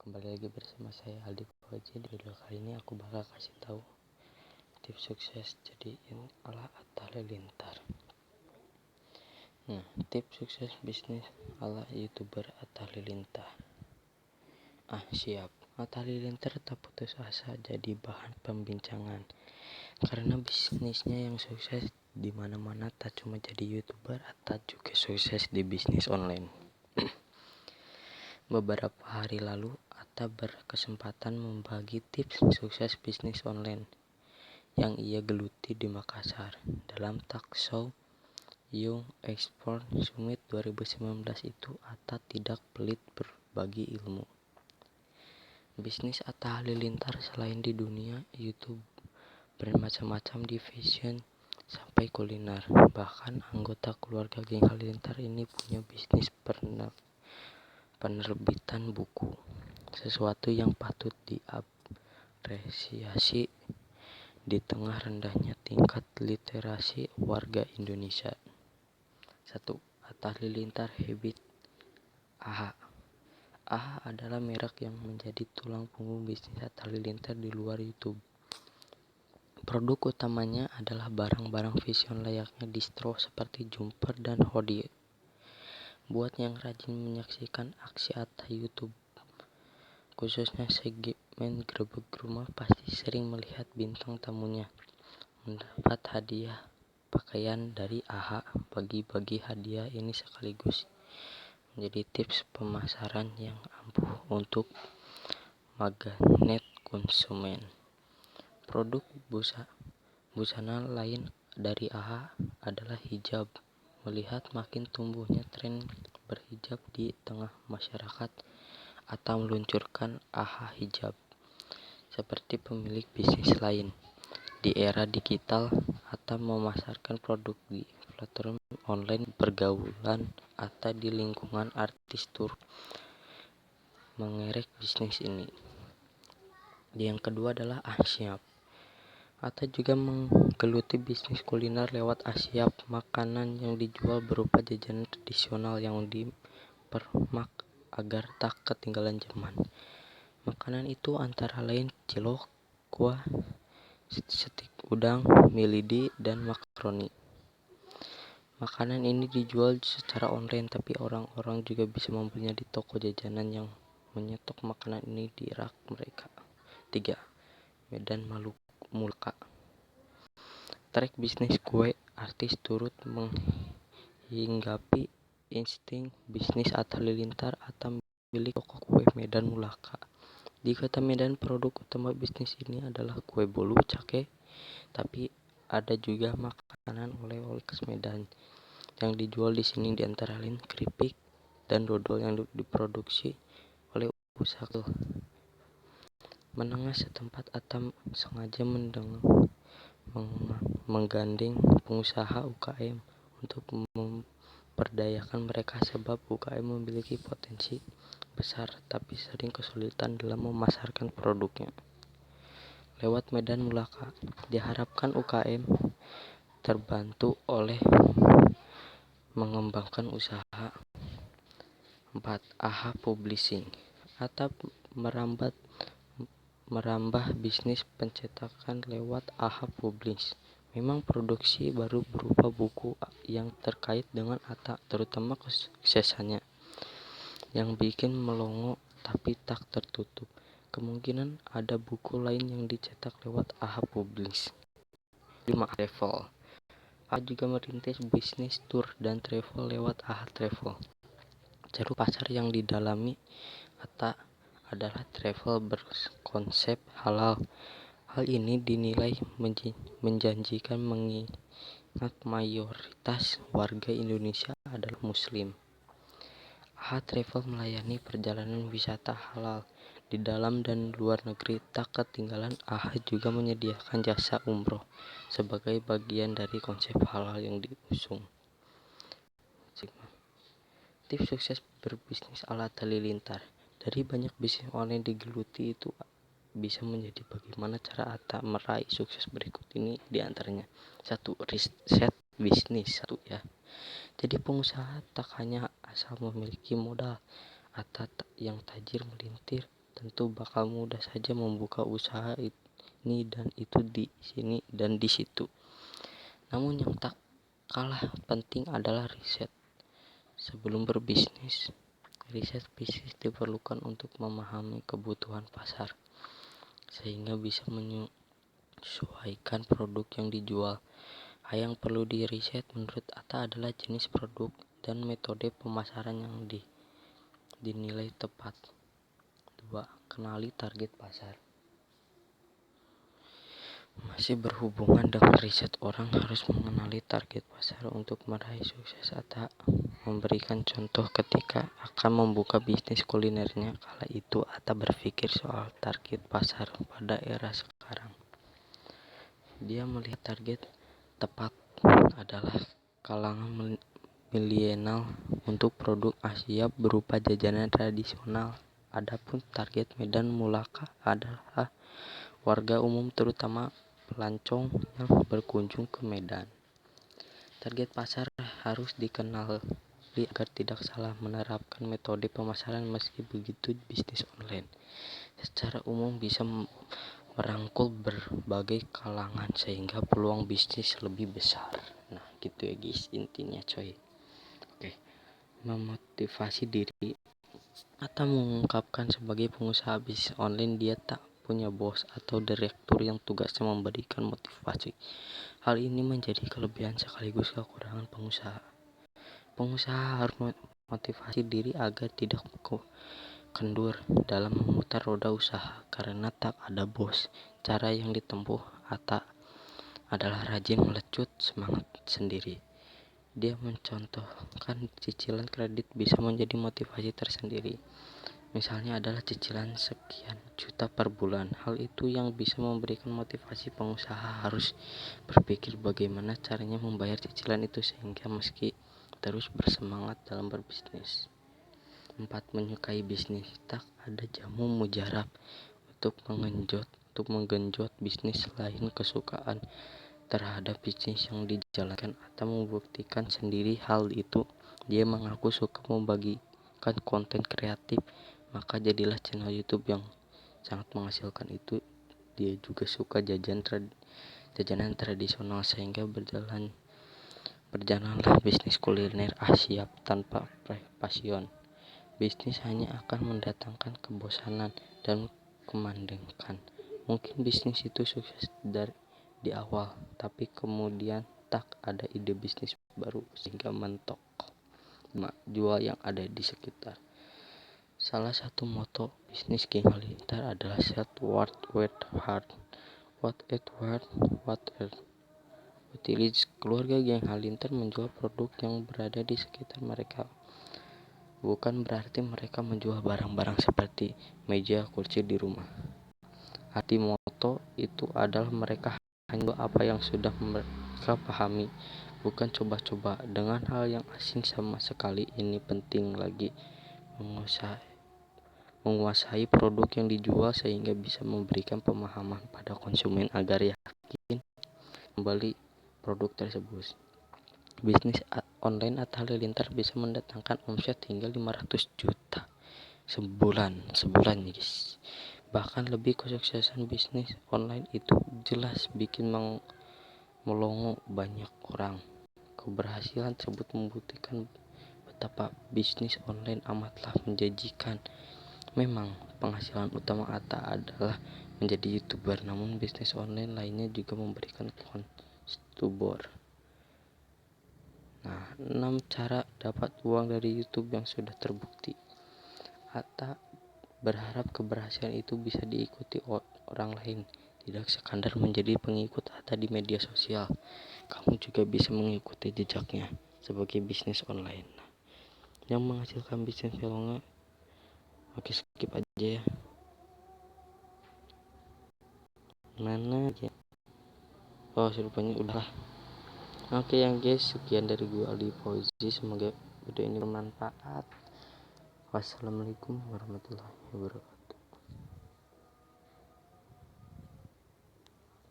Kembali lagi bersama saya Aldi Fawaji. Di video kali ini aku bakal kasih tahu tips sukses jadiin ala Atta Halilintar. Tips sukses bisnis ala YouTuber Atta Halilintar. Siap. Atta Halilintar tak putus asa jadi bahan pembincangan karena bisnisnya yang sukses di mana-mana. Tak cuma jadi YouTuber, Atta juga sukses di bisnis online. Beberapa hari lalu, Atta berkesempatan membagi tips sukses bisnis online yang ia geluti di Makassar. Dalam talk show Young Expert Summit 2019 itu, Atta tidak pelit berbagi ilmu. Bisnis Atta Halilintar selain di dunia YouTube bermacam-macam, di fashion sampai kuliner. Bahkan anggota keluarga geng Halilintar ini punya bisnis penerbitan buku, sesuatu yang patut diapresiasi di tengah rendahnya tingkat literasi warga Indonesia. 1. Atta Halilintar Habit. AHA adalah merek yang menjadi tulang punggung bisnis Atta Halilintar di luar YouTube. Produk utamanya adalah barang-barang fashion layaknya distro seperti jumper dan hoodie. Buat yang rajin menyaksikan aksi Atta YouTube, khususnya segmen Grebek Rumah, pasti sering melihat bintang tamunya mendapat hadiah pakaian dari AHA. Bagi-bagi hadiah ini sekaligus menjadi tips pemasaran yang ampuh untuk magnet konsumen. Produk busana lain dari AHA adalah hijab. Melihat makin tumbuhnya tren berhijab di tengah masyarakat, Atta meluncurkan AHA Hijab. Seperti pemilik bisnis lain di era digital, Atta memasarkan produk di platform online pergaulan Atta di lingkungan artis turut mengerek bisnis ini. Yang kedua adalah Siap. Atta juga menggeluti bisnis kuliner lewat Siap, makanan yang dijual berupa jajanan tradisional yang dipermak agar tak ketinggalan zaman. Makanan itu antara lain cilok, kuah, stik udang, mie lidi, dan makaroni. Makanan ini dijual secara online, tapi orang-orang juga bisa membelinya di toko jajanan yang menyetok makanan ini di rak mereka. 3. Medan Mulka. Track bisnis kue, artis turut menghinggapi insting bisnis Atta Halilintar. Atta milik toko kue Medan Mulaka. Di kota Medan, produk utama bisnis ini adalah kue bolu cake, tapi ada juga makanan oleh-oleh khas Medan yang dijual di sini, di antara lain keripik dan dodol yang diproduksi oleh usaha menengah setempat. Atta sengaja menggandeng pengusaha UKM untuk memperdayakan mereka, sebab UKM memiliki potensi besar tapi sering kesulitan dalam memasarkan produknya. Lewat Medan Mulaka, diharapkan UKM terbantu oleh mengembangkan usaha. 4. AHA Publishing. Atta merambah bisnis pencetakan lewat AHA Publish. Memang produksi baru berupa buku yang terkait dengan Atta, terutama kesuksesannya yang bikin melongo tapi tak tertutup kemungkinan ada buku lain yang dicetak lewat AHA Publish. 5. Travel. Atta juga merintis bisnis tour dan travel lewat AHA Travel. Ceruk pasar yang didalami Atta adalah travel berkonsep halal. Hal ini dinilai menjanjikan mengingat mayoritas warga Indonesia adalah Muslim. AHA Travel melayani perjalanan wisata halal di dalam dan luar negeri. Tak ketinggalan, AHA juga menyediakan jasa umroh sebagai bagian dari konsep halal yang diusung. Tips sukses berbisnis ala Atta Halilintar. Dari banyak bisnis online digeluti itu bisa menjadi bagaimana cara Atta meraih sukses berikut ini diantaranya. 1. Riset bisnis. Jadi pengusaha tak hanya asal memiliki modal. Atta yang tajir melintir tentu bakal mudah saja membuka usaha ini dan itu di sini dan di situ. Namun yang tak kalah penting adalah riset. Sebelum berbisnis, riset bisnis diperlukan untuk memahami kebutuhan pasar, sehingga bisa menyesuaikan produk yang dijual. Hal yang perlu diriset menurut Atta adalah jenis produk dan metode pemasaran yang dinilai tepat. 2. Kenali target pasar. Masih berhubungan dengan riset, orang harus mengenali target pasar untuk meraih sukses. Atta memberikan contoh ketika akan membuka bisnis kulinernya. Kala itu Atta berpikir soal target pasar pada era sekarang. Dia melihat target tepat adalah kalangan milenial untuk produk Asia berupa jajanan tradisional. Adapun target Medan Mulaka adalah warga umum terutama pelancong yang berkunjung ke Medan. Target pasar harus dikenali agar tidak salah menerapkan metode pemasaran. Meski begitu, bisnis online secara umum bisa merangkul berbagai kalangan sehingga peluang bisnis lebih besar. Nah, gitu ya guys, intinya coy. Oke. Memotivasi diri. Atta mengungkapkan sebagai pengusaha bisnis online dia tak punya bos atau direktur yang tugasnya memberikan motivasi. Hal ini menjadi kelebihan sekaligus kekurangan pengusaha. Pengusaha harus memotivasi diri agar tidak kendur dalam memutar roda usaha karena tak ada bos. Cara yang ditempuh Atta adalah rajin melecut semangat sendiri. Dia mencontohkan cicilan kredit bisa menjadi motivasi tersendiri. Misalnya adalah cicilan sekian juta per bulan. Hal itu yang bisa memberikan motivasi. Pengusaha harus berpikir bagaimana caranya membayar cicilan itu sehingga meski terus bersemangat dalam berbisnis. 4. Menyukai bisnis. Tak ada jamu mujarab untuk menggenjot bisnis selain kesukaan terhadap bisnis yang dijalankan. Atta membuktikan sendiri hal itu. Dia mengaku suka membagikan konten kreatif, maka jadilah channel YouTube yang sangat menghasilkan itu. Dia juga suka jajanan tradisional sehingga berjalanlah bisnis kuliner Asia tanpa passion. Bisnis hanya akan mendatangkan kebosanan dan kemandengan. Mungkin bisnis itu sukses di awal, tapi kemudian tak ada ide bisnis baru sehingga mentok. Jual yang ada di sekitar. Salah satu moto bisnis Geng Halilintar adalah Set What Worth Hard. What it worth, what it utilize. Keluarga Geng Halilintar menjual produk yang berada di sekitar mereka. Bukan berarti mereka menjual barang-barang seperti meja, kursi di rumah. Arti moto itu adalah mereka hanya apa yang sudah mereka pahami, bukan coba-coba dengan hal yang asing sama sekali. Ini penting lagi, menguasai produk yang dijual sehingga bisa memberikan pemahaman pada konsumen agar yakin membeli produk tersebut. Bisnis online Atta Halilintar bisa mendatangkan omset hingga 500 juta sebulan guys. Bahkan lebih. Kesuksesan bisnis online itu jelas bikin melongo banyak orang. Keberhasilan tersebut membuktikan betapa bisnis online amatlah menjanjikan. Memang penghasilan utama Atta adalah menjadi YouTuber, namun bisnis online lainnya juga memberikan konstubor. Nah, 6 cara dapat uang dari YouTube yang sudah terbukti. Atta berharap keberhasilan itu bisa diikuti orang lain, tidak sekadar menjadi pengikut Atta di media sosial. Kamu juga bisa mengikuti jejaknya sebagai bisnis online yang menghasilkan bisnis pelongo. Oke, skip aja ya. Mana ya? Oh, serupanya udah. Oke yang guys, sekian dari gue Aldi Fauzi. Semoga video ini bermanfaat. Wassalamualaikum warahmatullahi wabarakatuh.